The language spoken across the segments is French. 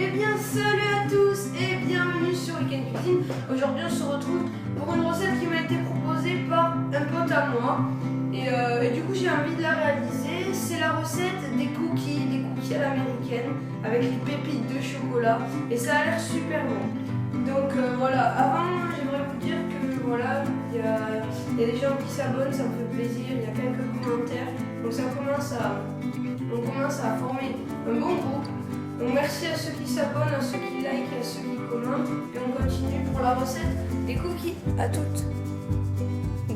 Eh bien salut à tous et bienvenue sur Weekend Cuisine. Aujourd'hui on se retrouve pour une recette qui m'a été proposée par un pote à moi. Et du coup j'ai envie de la réaliser. C'est la recette des cookies à l'américaine avec les pépites de chocolat. Et ça a l'air super bon. Donc voilà, avant j'aimerais vous dire que voilà, il y a des gens qui s'abonnent, ça me fait plaisir, il y a quelques commentaires. Donc on commence à former un bon groupe. Donc merci à ceux qui s'abonnent, à ceux qui like, à ceux qui commentent. Et on continue pour la recette des cookies. À toutes.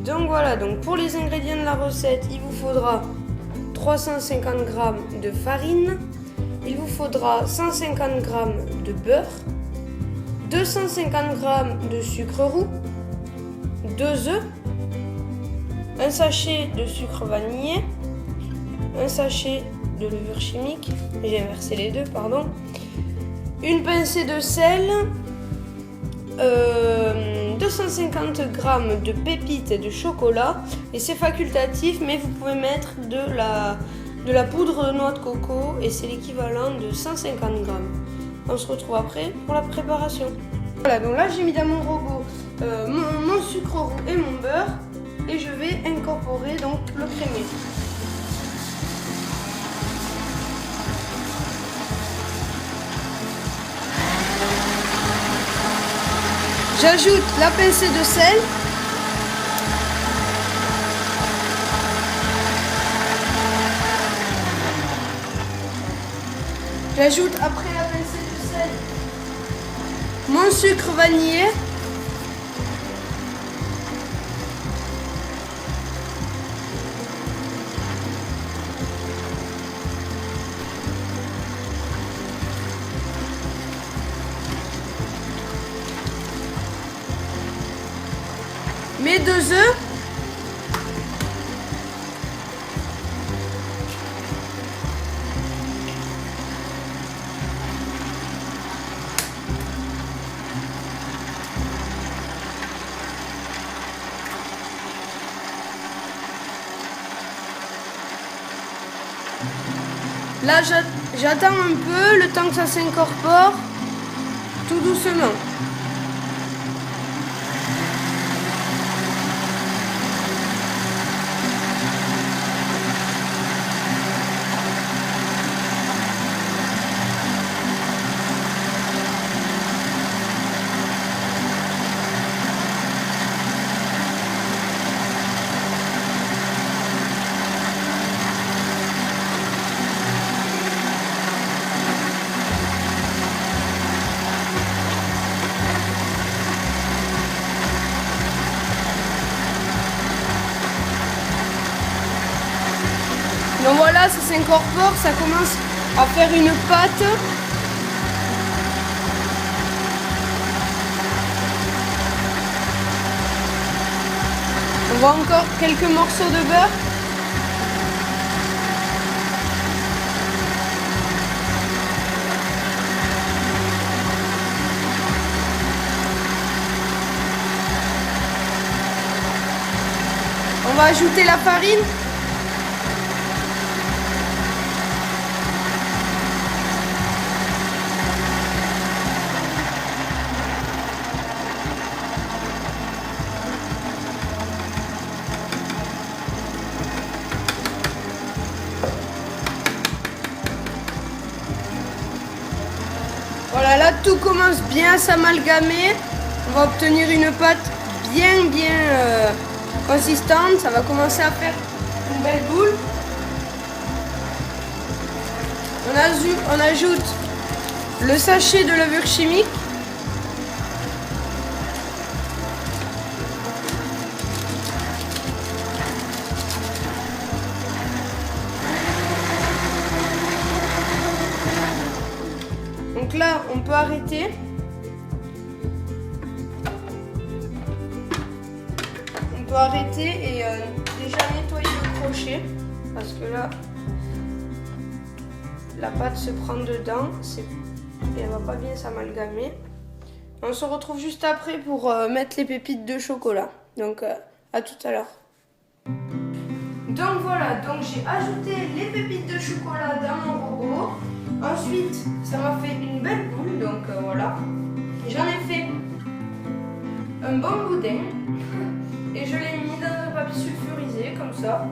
Donc voilà, donc pour les ingrédients de la recette, il vous faudra 350 g de farine, il vous faudra 150 g de beurre, 250 g de sucre roux, 2 œufs, un sachet de sucre vanillé, un sachet de levure chimique, j'ai inversé les deux, pardon, une pincée de sel, 250 g de pépites de chocolat, et c'est facultatif, mais vous pouvez mettre de la poudre de noix de coco, et c'est l'équivalent de 150 g. On se retrouve après pour la préparation. Voilà, donc là j'ai mis dans mon robot mon sucre roux et mon beurre, et je vais incorporer donc le crémé. J'ajoute la pincée de sel. J'ajoute après la pincée de sel mon sucre vanillé. Mes 2 œufs. Là, j'attends un peu le temps que ça s'incorpore, tout doucement. Donc voilà, ça s'incorpore, ça commence à faire une pâte. On voit encore quelques morceaux de beurre. On va ajouter la farine. Voilà, là tout commence bien à s'amalgamer. On va obtenir une pâte bien consistante. Ça va commencer à faire une belle boule. On ajoute le sachet de levure chimique. Donc là, on peut arrêter. On peut arrêter et déjà nettoyer le crochet parce que là, la pâte se prend dedans et elle va pas bien s'amalgamer. On se retrouve juste après pour mettre les pépites de chocolat. Donc à tout à l'heure. Donc voilà, donc j'ai ajouté les pépites de chocolat dans mon robot. Ensuite, ça m'a fait une belle boule. un bon boudin et je l'ai mis dans un papier sulfurisé comme ça.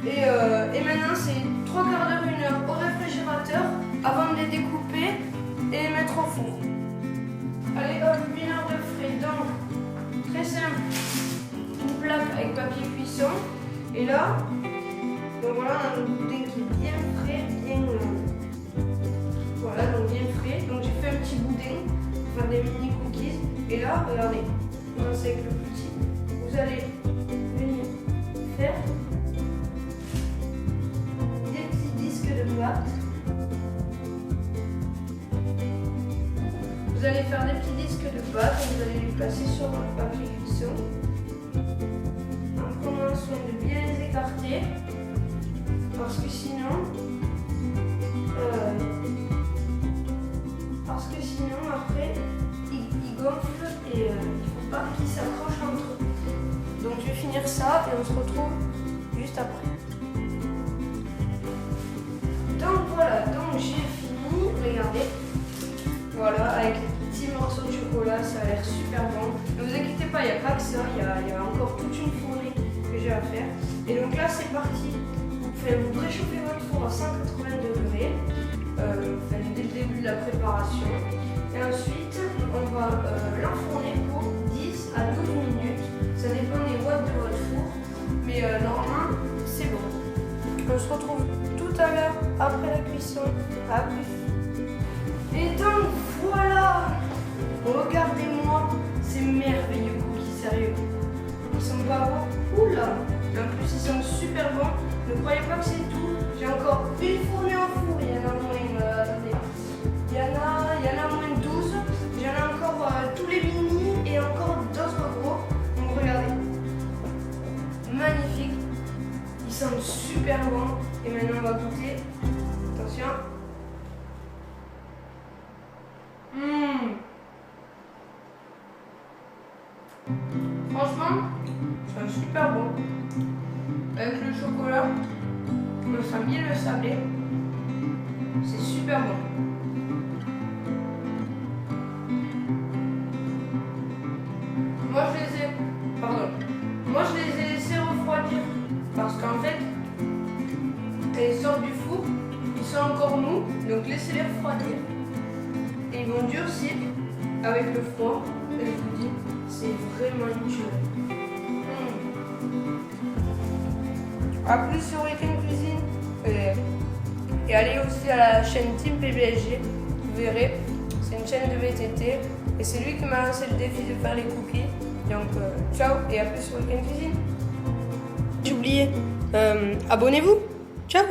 Et maintenant c'est 3 quarts d'heure, 1 heure au réfrigérateur avant de les découper et les mettre au four. Allez hop, 1 heure de frais. Donc très simple, une plaque avec papier cuisson. Et là, donc voilà, on a le boudin qui est bien frais, voilà, donc bien frais. Donc j'ai fait un petit boudin pour faire des mini cookies. Et là, regardez, on commence avec le petit. Vous allez venir faire des petits disques de pâte. Vous allez faire des petits disques de pâte et vous allez les placer sur votre papier cuisson. En prenant soin de bien les écarter. Parce que sinon après ils gonflent et il ne faut pas qu'ils s'accrochent entre eux. Donc je vais finir ça et on se retrouve juste après. Donc voilà, donc j'ai fini, regardez. Voilà, avec les petits morceaux de chocolat, ça a l'air super bon. Ne vous inquiétez pas, il n'y a pas que ça, il y a encore toute une fournie que j'ai à faire. Et donc là c'est parti. Vous préchauffez votre four à 180 degrés dès le début de la préparation. Et ensuite, on va l'enfourner pour 10 à 12 minutes. Ça dépend des watts de votre four. Mais normalement, c'est bon. On se retrouve tout à l'heure après la cuisson. À plus. Et donc, voilà. Regardez-moi ces merveilleux cookies, sérieux. Ils sont pas beaux. Oula. En plus, ils sont super bons. Ne croyez pas que c'est tout. J'ai encore une fournée en four. Il y en a moins. Attendez. Il y en a moins 12. J'en ai encore tous les mini et encore d'autres gros. Donc regardez. Magnifique. Ils sont super bons. Et maintenant, on va goûter. Attention. Franchement, c'est super bon. Avec le chocolat, on sent bien le sablé. C'est super bon. Moi je les ai laissés refroidir parce qu'en fait, quand ils sortent du four, ils sont encore mous, donc laissez-les refroidir. Et ils vont durcir avec le froid. Et je vous dis, c'est vraiment une tuerie. A plus sur Week-end Cuisine et allez aussi à la chaîne Team PBSG, vous verrez, c'est une chaîne de VTT et c'est lui qui m'a lancé le défi de faire les cookies. Donc ciao et à plus sur Week-end Cuisine. J'ai oublié, abonnez-vous, ciao.